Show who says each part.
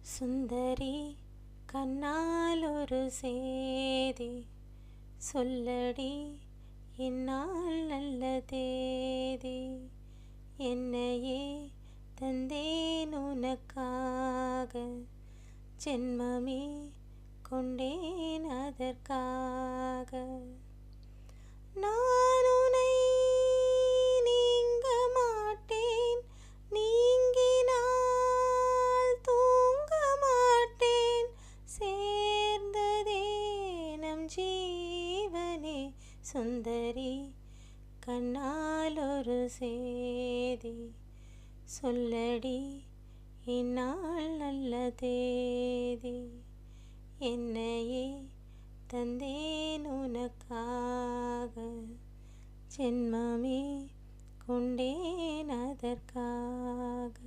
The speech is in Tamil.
Speaker 1: சுந்தரி கண்ணால் ஒரு சேதி சொல்லடி என்னால் நல்ல தேதி என்னையே தந்தேன் உனக்காக ஜென்மமே கொண்டேன் அதற்காக நான் உன்னை நீங்க மாட்டேன் நீங்கினால் தூங்க மாட்டேன் சேர்ந்ததே நம் ஜீவனே சுந்தரி கண்ணால் ஒரு சேதி சொல்லடி என்னால் நல்ல தேதி என்னையே தந்தேன் உனக்காக ஜென்மமே கொண்டேன் அதற்காக.